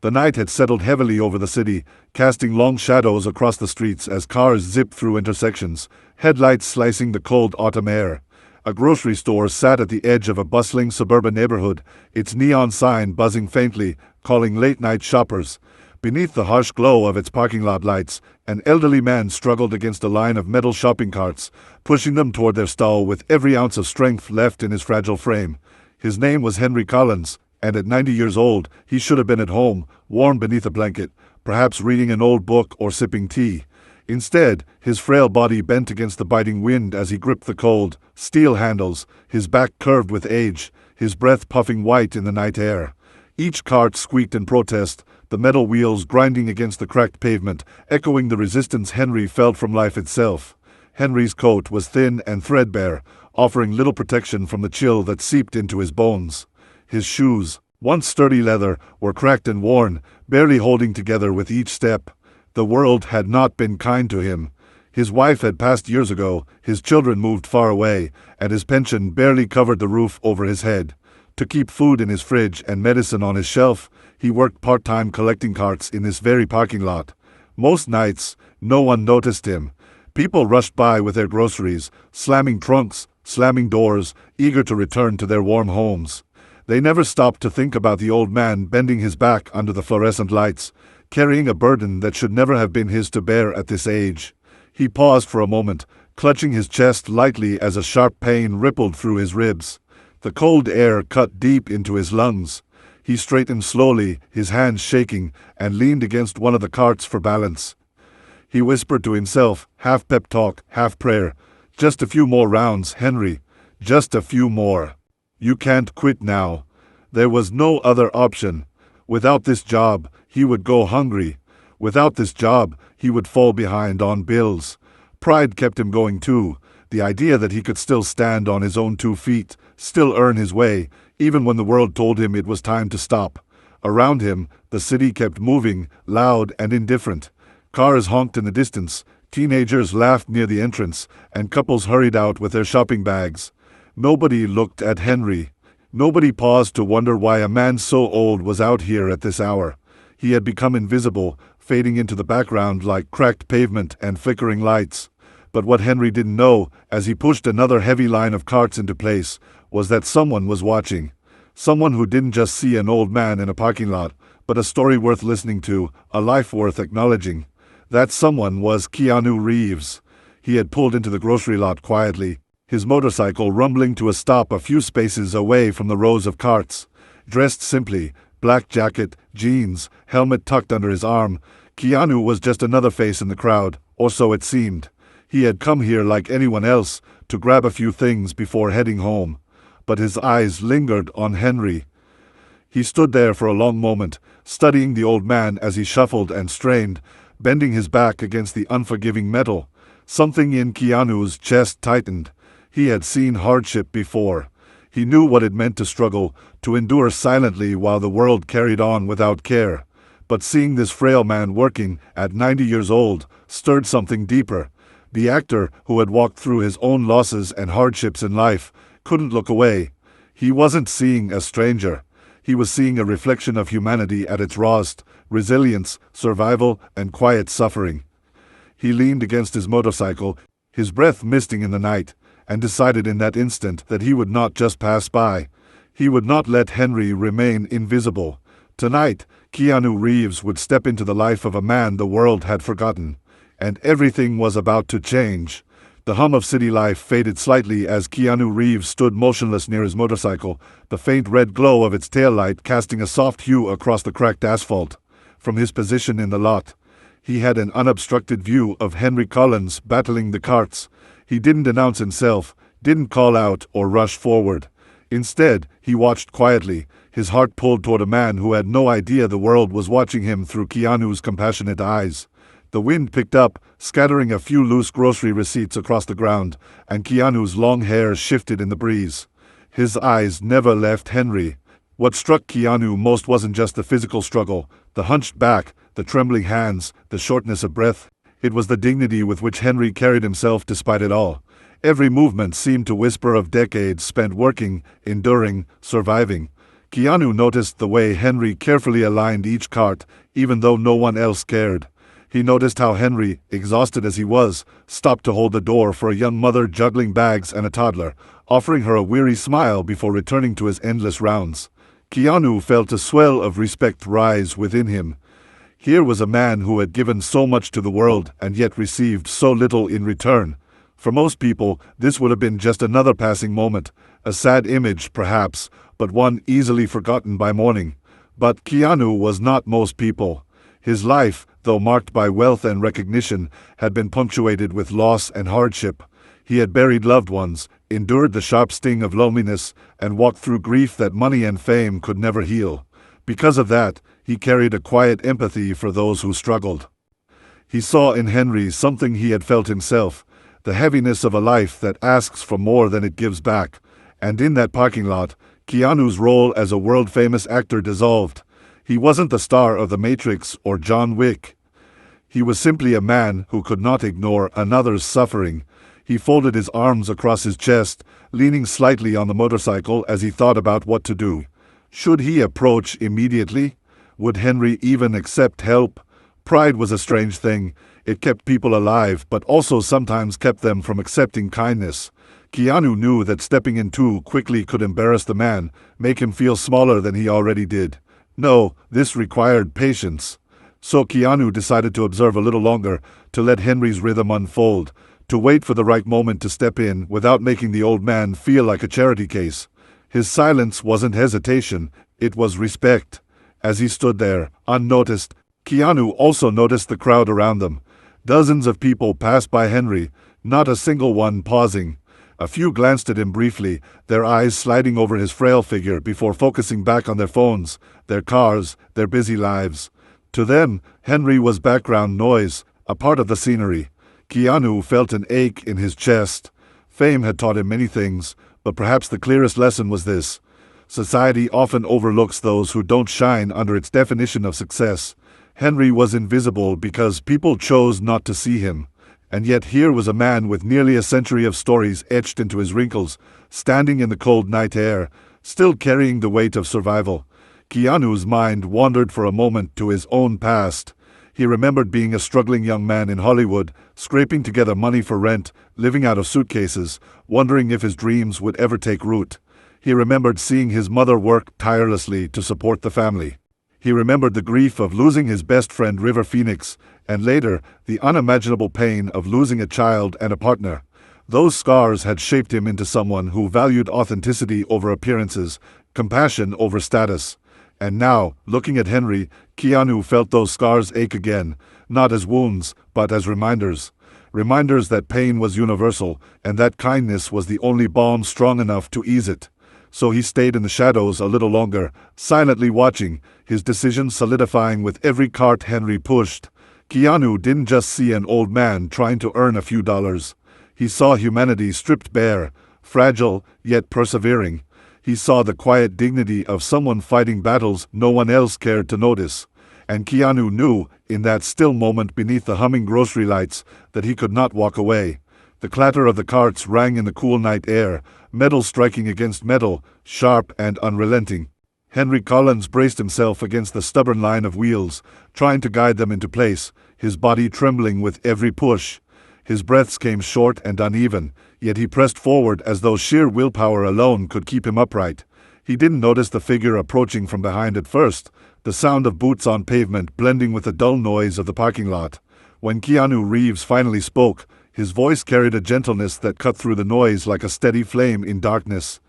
The night had settled heavily over the city, casting long shadows across the streets as cars zipped through intersections, headlights slicing the cold autumn air. A grocery store sat at the edge of a bustling suburban neighborhood, its neon sign buzzing faintly, calling late-night shoppers. Beneath the harsh glow of its parking lot lights, an elderly man struggled against a line of metal shopping carts, pushing them toward their stall with every ounce of strength left in his fragile frame. His name was Henry Collins, and at 90 years old, he should have been at home, warm beneath a blanket, perhaps reading an old book or sipping tea. Instead, his frail body bent against the biting wind as he gripped the cold, steel handles, his back curved with age, his breath puffing white in the night air. Each cart squeaked in protest, the metal wheels grinding against the cracked pavement, echoing the resistance Henry felt from life itself. Henry's coat was thin and threadbare, offering little protection from the chill that seeped into his bones. His shoes, once sturdy leather, were cracked and worn, barely holding together with each step. The world had not been kind to him. His wife had passed years ago, his children moved far away, and his pension barely covered the roof over his head. To keep food in his fridge and medicine on his shelf, he worked part-time collecting carts in this very parking lot. Most nights, no one noticed him. People rushed by with their groceries, slamming trunks, slamming doors, eager to return to their warm homes. They never stopped to think about the old man bending his back under the fluorescent lights, carrying a burden that should never have been his to bear at this age. He paused for a moment, clutching his chest lightly as a sharp pain rippled through his ribs. The cold air cut deep into his lungs. He straightened slowly, his hands shaking, and leaned against one of the carts for balance. He whispered to himself, half pep talk, half prayer, "Just a few more rounds, Henry. Just a few more. You can't quit now." There was no other option. Without this job, he would go hungry. Without this job, he would fall behind on bills. Pride kept him going too. The idea that he could still stand on his own 2 feet, still earn his way, even when the world told him it was time to stop. Around him, the city kept moving, loud and indifferent. Cars honked in the distance, teenagers laughed near the entrance, and couples hurried out with their shopping bags. Nobody looked at Henry. Nobody paused to wonder why a man so old was out here at this hour. He had become invisible, fading into the background like cracked pavement and flickering lights. But what Henry didn't know, as he pushed another heavy line of carts into place, was that someone was watching. Someone who didn't just see an old man in a parking lot, but a story worth listening to, a life worth acknowledging. That someone was Keanu Reeves. He had pulled into the grocery lot quietly, his motorcycle rumbling to a stop a few spaces away from the rows of carts. Dressed simply, black jacket, jeans, helmet tucked under his arm, Keanu was just another face in the crowd, or so it seemed. He had come here like anyone else, to grab a few things before heading home. But his eyes lingered on Henry. He stood there for a long moment, studying the old man as he shuffled and strained, bending his back against the unforgiving metal. Something in Keanu's chest tightened. He had seen hardship before. He knew what it meant to struggle, to endure silently while the world carried on without care. But seeing this frail man working, at 90 years old, stirred something deeper. The actor, who had walked through his own losses and hardships in life, couldn't look away. He wasn't seeing a stranger. He was seeing a reflection of humanity at its rawest, resilience, survival, and quiet suffering. He leaned against his motorcycle, his breath misting in the night, and decided in that instant that he would not just pass by. He would not let Henry remain invisible. Tonight, Keanu Reeves would step into the life of a man the world had forgotten. And everything was about to change. The hum of city life faded slightly as Keanu Reeves stood motionless near his motorcycle, the faint red glow of its taillight casting a soft hue across the cracked asphalt. From his position in the lot, he had an unobstructed view of Henry Collins battling the carts. He didn't announce himself, didn't call out or rush forward. Instead, he watched quietly, his heart pulled toward a man who had no idea the world was watching him through Keanu's compassionate eyes. The wind picked up, scattering a few loose grocery receipts across the ground, and Keanu's long hair shifted in the breeze. His eyes never left Henry. What struck Keanu most wasn't just the physical struggle, the hunched back, the trembling hands, the shortness of breath. It was the dignity with which Henry carried himself despite it all. Every movement seemed to whisper of decades spent working, enduring, surviving. Keanu noticed the way Henry carefully aligned each cart, even though no one else cared. He noticed how Henry, exhausted as he was, stopped to hold the door for a young mother juggling bags and a toddler, offering her a weary smile before returning to his endless rounds. Keanu felt a swell of respect rise within him. Here was a man who had given so much to the world and yet received so little in return. For most people, this would have been just another passing moment, a sad image, perhaps, but one easily forgotten by morning. But Keanu was not most people. His life, though marked by wealth and recognition, had been punctuated with loss and hardship. He had buried loved ones, endured the sharp sting of loneliness, and walked through grief that money and fame could never heal. Because of that, he carried a quiet empathy for those who struggled. He saw in Henry something he had felt himself, the heaviness of a life that asks for more than it gives back. And in that parking lot, Keanu's role as a world-famous actor dissolved. He wasn't the star of The Matrix or John Wick. He was simply a man who could not ignore another's suffering. He folded his arms across his chest, leaning slightly on the motorcycle as he thought about what to do. Should he approach immediately? Would Henry even accept help? Pride was a strange thing. It kept people alive, but also sometimes kept them from accepting kindness. Keanu knew that stepping in too quickly could embarrass the man, make him feel smaller than he already did. No, this required patience. So Keanu decided to observe a little longer, to let Henry's rhythm unfold, to wait for the right moment to step in without making the old man feel like a charity case. His silence wasn't hesitation, it was respect. As he stood there, unnoticed, Keanu also noticed the crowd around them. Dozens of people passed by Henry, not a single one pausing. A few glanced at him briefly, their eyes sliding over his frail figure before focusing back on their phones, their cars, their busy lives. To them, Henry was background noise, a part of the scenery. Keanu felt an ache in his chest. Fame had taught him many things, but perhaps the clearest lesson was this. Society often overlooks those who don't shine under its definition of success. Henry was invisible because people chose not to see him. And yet here was a man with nearly a century of stories etched into his wrinkles, standing in the cold night air, still carrying the weight of survival. Keanu's mind wandered for a moment to his own past. He remembered being a struggling young man in Hollywood, scraping together money for rent, living out of suitcases, wondering if his dreams would ever take root. He remembered seeing his mother work tirelessly to support the family. He remembered the grief of losing his best friend River Phoenix, and later, the unimaginable pain of losing a child and a partner. Those scars had shaped him into someone who valued authenticity over appearances, compassion over status. And now, looking at Henry, Keanu felt those scars ache again, not as wounds, but as reminders. Reminders that pain was universal, and that kindness was the only balm strong enough to ease it. So he stayed in the shadows a little longer, silently watching, his decision solidifying with every cart Henry pushed. Keanu didn't just see an old man trying to earn a few dollars. He saw humanity stripped bare, fragile, yet persevering. He saw the quiet dignity of someone fighting battles no one else cared to notice. And Keanu knew, in that still moment beneath the humming grocery lights, that he could not walk away. The clatter of the carts rang in the cool night air, metal striking against metal, sharp and unrelenting. Henry Collins braced himself against the stubborn line of wheels, trying to guide them into place, his body trembling with every push. His breaths came short and uneven, yet he pressed forward as though sheer willpower alone could keep him upright. He didn't notice the figure approaching from behind at first, the sound of boots on pavement blending with the dull noise of the parking lot. When Keanu Reeves finally spoke, his voice carried a gentleness that cut through the noise like a steady flame in darkness.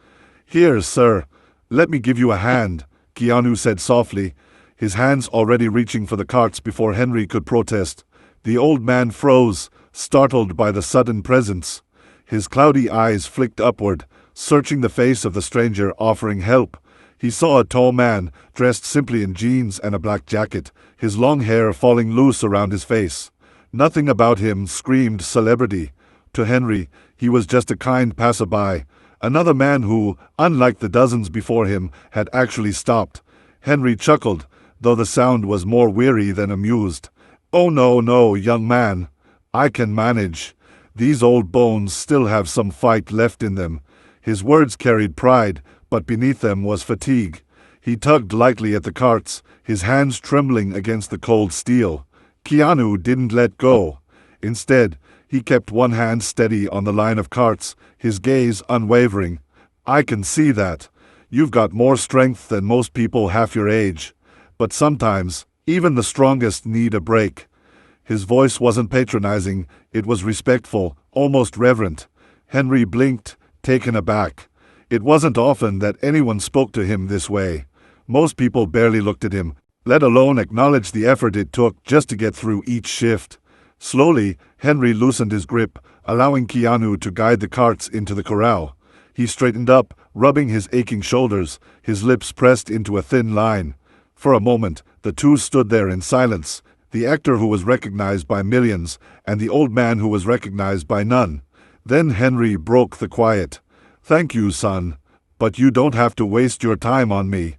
"Here, sir. Let me give you a hand," Keanu said softly, his hands already reaching for the carts before Henry could protest. The old man froze, startled by the sudden presence. His cloudy eyes flicked upward, searching the face of the stranger offering help. He saw a tall man, dressed simply in jeans and a black jacket, his long hair falling loose around his face. Nothing about him screamed celebrity. To Henry, he was just a kind passerby, another man who, unlike the dozens before him, had actually stopped. Henry chuckled, though the sound was more weary than amused. "Oh no, young man. I can manage. These old bones still have some fight left in them." His words carried pride, but beneath them was fatigue. He tugged lightly at the carts, his hands trembling against the cold steel. Keanu didn't let go. Instead, he kept one hand steady on the line of carts, his gaze unwavering. "I can see that. You've got more strength than most people half your age. But sometimes, even the strongest need a break." His voice wasn't patronizing, it was respectful, almost reverent. Henry blinked, taken aback. It wasn't often that anyone spoke to him this way. Most people barely looked at him, let alone acknowledged the effort it took just to get through each shift. Slowly, Henry loosened his grip, allowing Keanu to guide the carts into the corral. He straightened up, rubbing his aching shoulders, his lips pressed into a thin line. For a moment, the two stood there in silence, the actor who was recognized by millions, and the old man who was recognized by none. Then Henry broke the quiet. "Thank you, son. But you don't have to waste your time on me.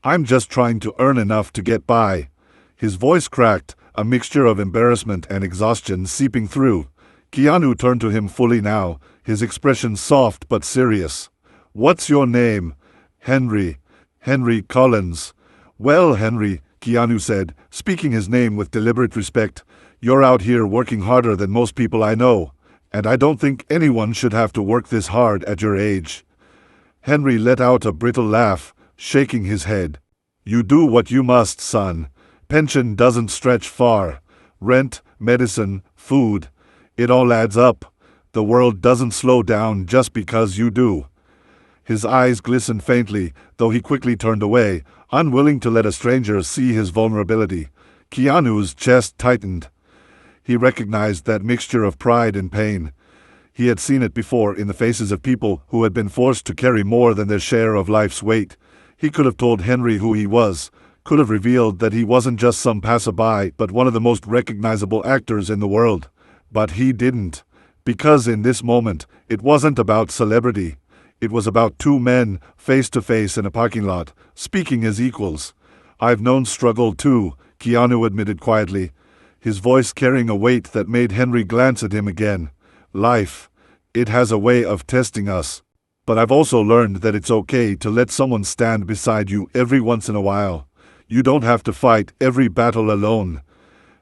I'm just trying to earn enough to get by." His voice cracked, a mixture of embarrassment and exhaustion seeping through. Keanu turned to him fully now, his expression soft but serious. "What's your name?" "Henry. Henry Collins." "Well, Henry," Keanu said, speaking his name with deliberate respect, "you're out here working harder than most people I know, and I don't think anyone should have to work this hard at your age." Henry let out a brittle laugh, shaking his head. "You do what you must, son. Pension doesn't stretch far. Rent, medicine, food. It all adds up. The world doesn't slow down just because you do." His eyes glistened faintly, though he quickly turned away, unwilling to let a stranger see his vulnerability. Keanu's chest tightened. He recognized that mixture of pride and pain. He had seen it before in the faces of people who had been forced to carry more than their share of life's weight. He could have told Henry who he was, could have revealed that he wasn't just some passerby but one of the most recognizable actors in the world. But he didn't. Because in this moment, it wasn't about celebrity. It was about two men, face to face in a parking lot, speaking as equals. "I've known struggle too," Keanu admitted quietly, his voice carrying a weight that made Henry glance at him again. "Life. It has a way of testing us. But I've also learned that it's okay to let someone stand beside you every once in a while. You don't have to fight every battle alone."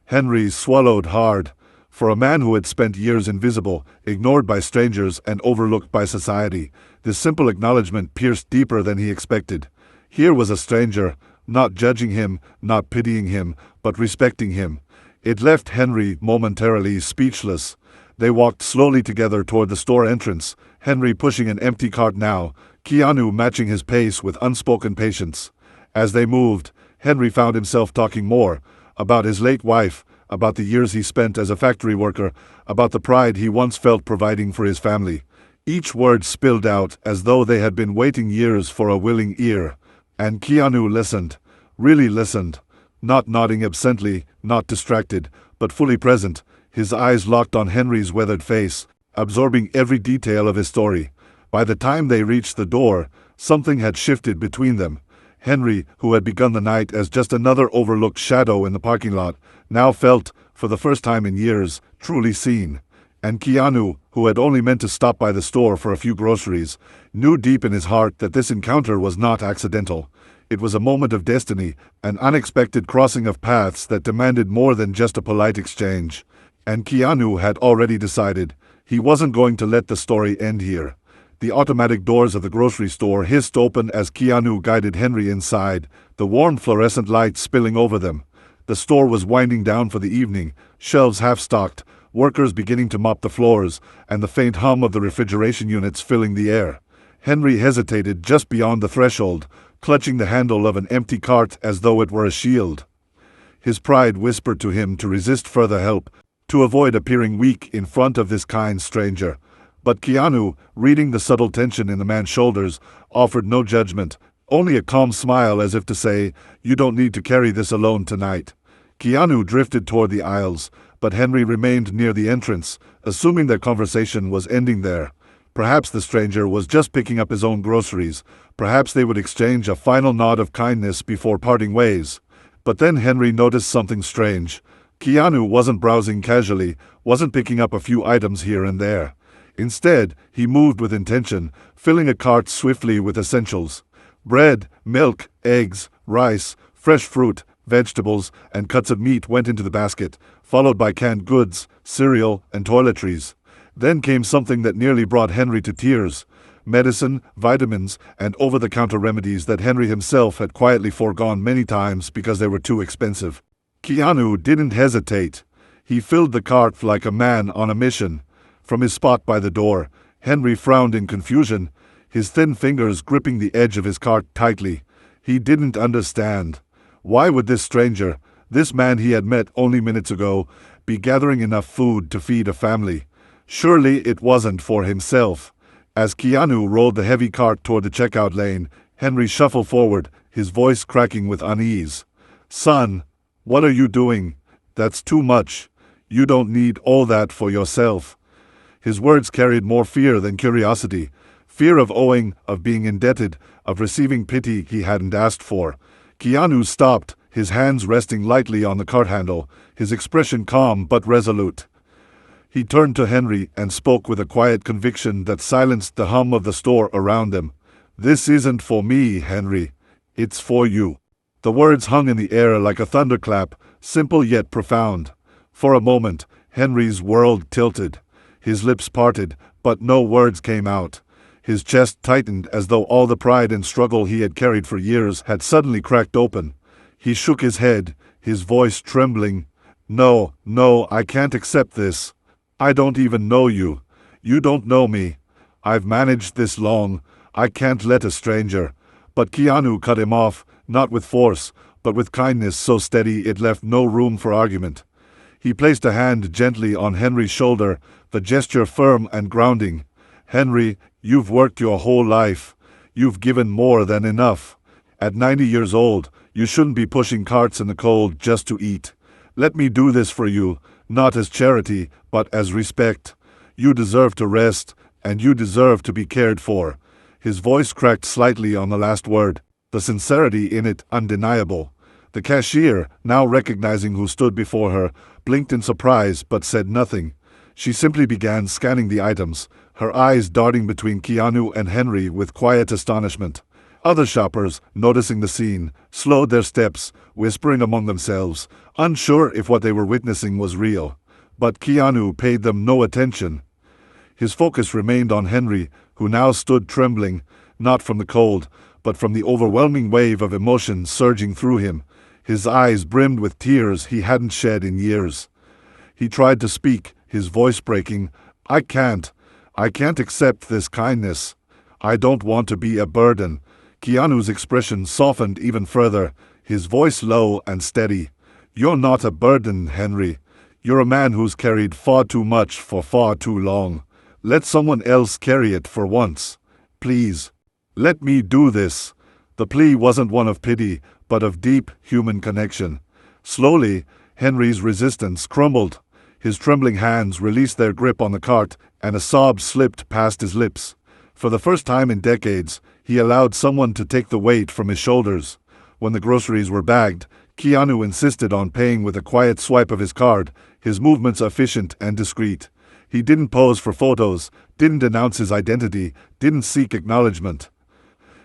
Henry swallowed hard. For a man who had spent years invisible, ignored by strangers, and overlooked by society, this simple acknowledgement pierced deeper than he expected. Here was a stranger, not judging him, not pitying him, but respecting him. It left Henry momentarily speechless. They walked slowly together toward the store entrance, Henry pushing an empty cart now, Keanu matching his pace with unspoken patience. As they moved, Henry found himself talking more, about his late wife, about the years he spent as a factory worker, about the pride he once felt providing for his family. Each word spilled out as though they had been waiting years for a willing ear. And Keanu listened, really listened, not nodding absently, not distracted, but fully present, his eyes locked on Henry's weathered face, absorbing every detail of his story. By the time they reached the door, something had shifted between them. Henry, who had begun the night as just another overlooked shadow in the parking lot, now felt, for the first time in years, truly seen. And Keanu, who had only meant to stop by the store for a few groceries, knew deep in his heart that this encounter was not accidental. It was a moment of destiny, an unexpected crossing of paths that demanded more than just a polite exchange. And Keanu had already decided he wasn't going to let the story end here. The automatic doors of the grocery store hissed open as Keanu guided Henry inside, the warm fluorescent light spilling over them. The store was winding down for the evening, shelves half-stocked, workers beginning to mop the floors, and the faint hum of the refrigeration units filling the air. Henry hesitated just beyond the threshold, clutching the handle of an empty cart as though it were a shield. His pride whispered to him to resist further help, to avoid appearing weak in front of this kind stranger. But Keanu, reading the subtle tension in the man's shoulders, offered no judgment, only a calm smile as if to say, "You don't need to carry this alone tonight." Keanu drifted toward the aisles, but Henry remained near the entrance, assuming their conversation was ending there. Perhaps the stranger was just picking up his own groceries. Perhaps they would exchange a final nod of kindness before parting ways. But then Henry noticed something strange. Keanu wasn't browsing casually, wasn't picking up a few items here and there. Instead, he moved with intention, filling a cart swiftly with essentials. Bread, milk, eggs, rice, fresh fruit, vegetables, and cuts of meat went into the basket, followed by canned goods, cereal, and toiletries. Then came something that nearly brought Henry to tears: medicine, vitamins, and over-the-counter remedies that Henry himself had quietly foregone many times because they were too expensive. Keanu didn't hesitate. He filled the cart like a man on a mission. From his spot by the door, Henry frowned in confusion, his thin fingers gripping the edge of his cart tightly. He didn't understand. Why would this stranger, this man he had met only minutes ago, be gathering enough food to feed a family? Surely it wasn't for himself. As Keanu rolled the heavy cart toward the checkout lane, Henry shuffled forward, his voice cracking with unease. "Son, what are you doing? That's too much. You don't need all that for yourself." His words carried more fear than curiosity. Fear of owing, of being indebted, of receiving pity he hadn't asked for. Keanu stopped, his hands resting lightly on the cart handle, his expression calm but resolute. He turned to Henry and spoke with a quiet conviction that silenced the hum of the store around them. "This isn't for me, Henry. It's for you." The words hung in the air like a thunderclap, simple yet profound. For a moment, Henry's world tilted. His lips parted, but no words came out. His chest tightened as though all the pride and struggle he had carried for years had suddenly cracked open. He shook his head, his voice trembling. "No, I can't accept this. I don't even know you. You don't know me. I've managed this long. I can't let a stranger." But Keanu cut him off, not with force, but with kindness so steady it left no room for argument. He placed a hand gently on Henry's shoulder, the gesture firm and grounding. "Henry, you've worked your whole life. You've given more than enough. At 90 years old, you shouldn't be pushing carts in the cold just to eat. Let me do this for you, not as charity, but as respect. You deserve to rest, and you deserve to be cared for." His voice cracked slightly on the last word, the sincerity in it undeniable. The cashier, now recognizing who stood before her, blinked in surprise but said nothing. She simply began scanning the items, her eyes darting between Keanu and Henry with quiet astonishment. Other shoppers, noticing the scene, slowed their steps, whispering among themselves, unsure if what they were witnessing was real. But Keanu paid them no attention. His focus remained on Henry, who now stood trembling, not from the cold, but from the overwhelming wave of emotion surging through him. His eyes brimmed with tears he hadn't shed in years. He tried to speak, his voice breaking. I can't accept this kindness. I don't want to be a burden." Keanu's expression softened even further, his voice low and steady. "You're not a burden, Henry. You're a man who's carried far too much for far too long. Let someone else carry it for once. Please. Let me do this." The plea wasn't one of pity, but of deep human connection. Slowly, Henry's resistance crumbled. His trembling hands released their grip on the cart, and a sob slipped past his lips. For the first time in decades, he allowed someone to take the weight from his shoulders. When the groceries were bagged, Keanu insisted on paying with a quiet swipe of his card, his movements efficient and discreet. He didn't pose for photos, didn't announce his identity, didn't seek acknowledgement.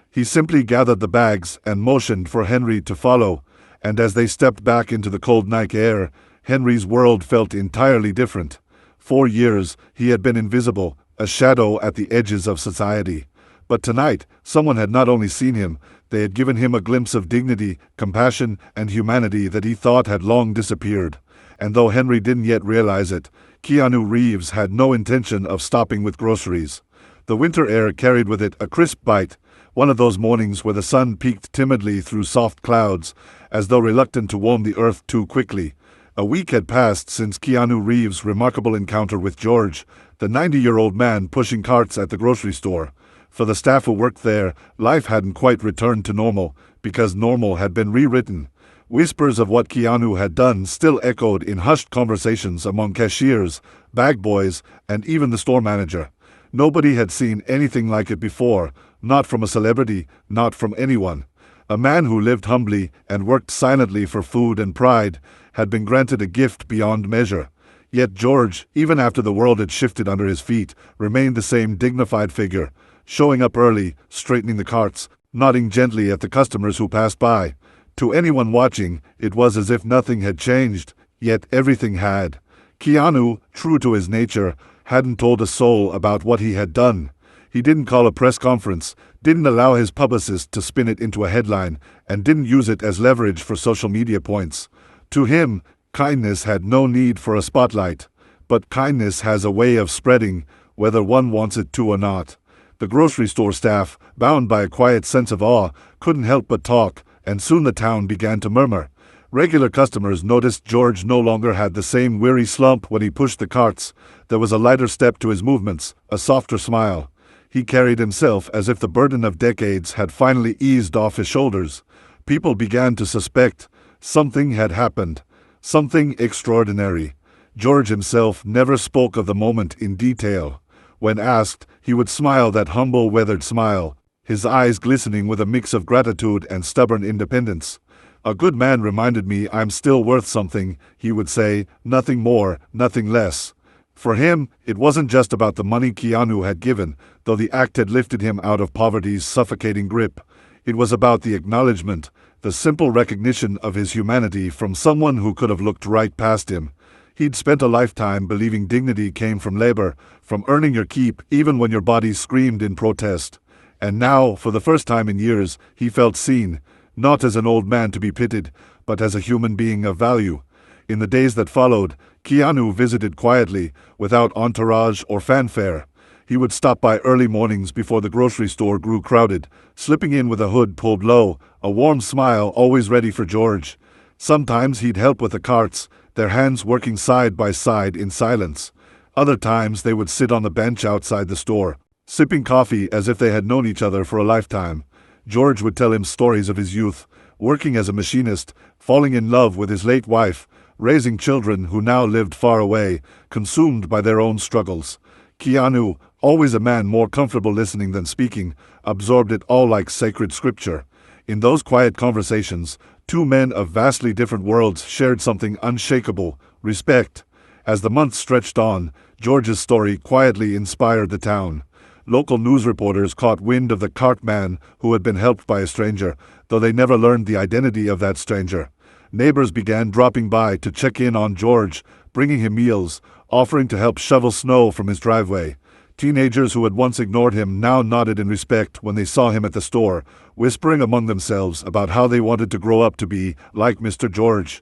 He simply gathered the bags and motioned for Henry to follow, and as they stepped back into the cold night air, Henry's world felt entirely different. For years, he had been invisible, a shadow at the edges of society. But tonight, someone had not only seen him, they had given him a glimpse of dignity, compassion, and humanity that he thought had long disappeared. And though Henry didn't yet realize it, Keanu Reeves had no intention of stopping with groceries. The winter air carried with it a crisp bite, one of those mornings where the sun peeked timidly through soft clouds, as though reluctant to warm the earth too quickly. A week had passed since Keanu Reeves' remarkable encounter with George, the 90-year-old man pushing carts at the grocery store. For the staff who worked there, life hadn't quite returned to normal, because normal had been rewritten. Whispers of what Keanu had done still echoed in hushed conversations among cashiers, bag boys, and even the store manager. Nobody had seen anything like it before, not from a celebrity, not from anyone. A man who lived humbly and worked silently for food and pride had been granted a gift beyond measure. Yet George, even after the world had shifted under his feet, remained the same dignified figure, showing up early, straightening the carts, nodding gently at the customers who passed by. To anyone watching, it was as if nothing had changed, yet everything had. Keanu, true to his nature, hadn't told a soul about what he had done. He didn't call a press conference, didn't allow his publicist to spin it into a headline, and didn't use it as leverage for social media points. To him, kindness had no need for a spotlight. But kindness has a way of spreading, whether one wants it to or not. The grocery store staff, bound by a quiet sense of awe, couldn't help but talk, and soon the town began to murmur. Regular customers noticed George no longer had the same weary slump when he pushed the carts. There was a lighter step to his movements, a softer smile. He carried himself as if the burden of decades had finally eased off his shoulders. People began to suspect something had happened, something extraordinary. George himself never spoke of the moment in detail. When asked, he would smile that humble, weathered smile, his eyes glistening with a mix of gratitude and stubborn independence. "A good man reminded me I'm still worth something," he would say, "nothing more, nothing less." For him, it wasn't just about the money Keanu had given, though the act had lifted him out of poverty's suffocating grip. It was about the acknowledgement, the simple recognition of his humanity from someone who could have looked right past him. He'd spent a lifetime believing dignity came from labor, from earning your keep even when your body screamed in protest. And now, for the first time in years, he felt seen, not as an old man to be pitied, but as a human being of value. In the days that followed, Keanu visited quietly, without entourage or fanfare. He would stop by early mornings before the grocery store grew crowded, slipping in with a hood pulled low, a warm smile always ready for George. Sometimes he'd help with the carts, their hands working side by side in silence. Other times they would sit on the bench outside the store, sipping coffee as if they had known each other for a lifetime. George would tell him stories of his youth, working as a machinist, falling in love with his late wife, raising children who now lived far away, consumed by their own struggles. Keanu, always a man more comfortable listening than speaking, absorbed it all like sacred scripture. In those quiet conversations, two men of vastly different worlds shared something unshakable: respect. As the months stretched on, George's story quietly inspired the town. Local news reporters caught wind of the cart man who had been helped by a stranger, though they never learned the identity of that stranger. Neighbors began dropping by to check in on George, bringing him meals, offering to help shovel snow from his driveway. Teenagers who had once ignored him now nodded in respect when they saw him at the store, whispering among themselves about how they wanted to grow up to be like Mr. George.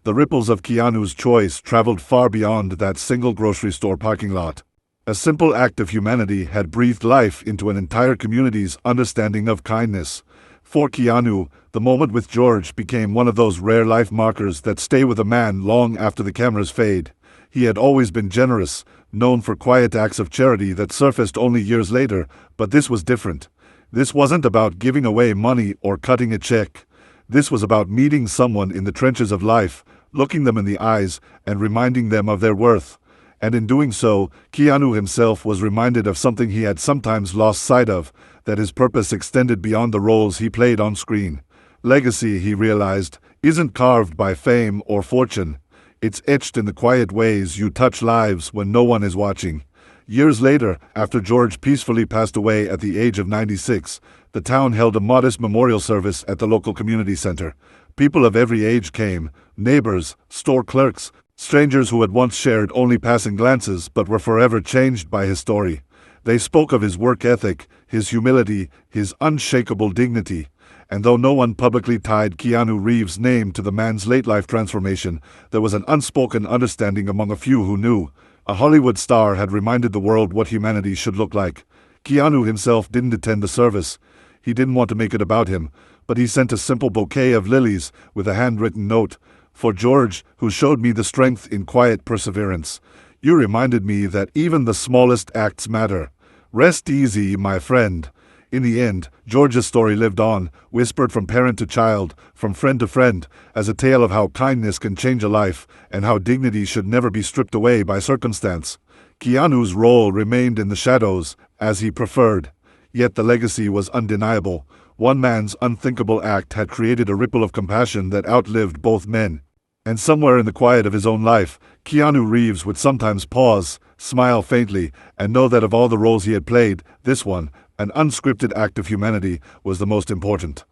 The ripples of Keanu's choice traveled far beyond that single grocery store parking lot. A simple act of humanity had breathed life into an entire community's understanding of kindness. For Keanu, the moment with George became one of those rare life markers that stay with a man long after the cameras fade. He had always been generous, known for quiet acts of charity that surfaced only years later, but this was different. This wasn't about giving away money or cutting a check. This was about meeting someone in the trenches of life, looking them in the eyes, and reminding them of their worth. And in doing so, Keanu himself was reminded of something he had sometimes lost sight of, that his purpose extended beyond the roles he played on screen. Legacy, he realized, isn't carved by fame or fortune. It's etched in the quiet ways you touch lives when no one is watching. Years later, after George peacefully passed away at the age of 96, the town held a modest memorial service at the local community center. People of every age came: neighbors, store clerks, strangers who had once shared only passing glances but were forever changed by his story. They spoke of his work ethic, his humility, his unshakable dignity. And though no one publicly tied Keanu Reeves' name to the man's late-life transformation, there was an unspoken understanding among a few who knew. A Hollywood star had reminded the world what humanity should look like. Keanu himself didn't attend the service. He didn't want to make it about him, but he sent a simple bouquet of lilies with a handwritten note. "For George, who showed me the strength in quiet perseverance. You reminded me that even the smallest acts matter. Rest easy, my friend." In the end, George's story lived on, whispered from parent to child, from friend to friend, as a tale of how kindness can change a life, and how dignity should never be stripped away by circumstance. Keanu's role remained in the shadows, as he preferred. Yet the legacy was undeniable. One man's unthinkable act had created a ripple of compassion that outlived both men. And somewhere in the quiet of his own life, Keanu Reeves would sometimes pause, smile faintly, and know that of all the roles he had played, this one, An unscripted act of humanity was the most important.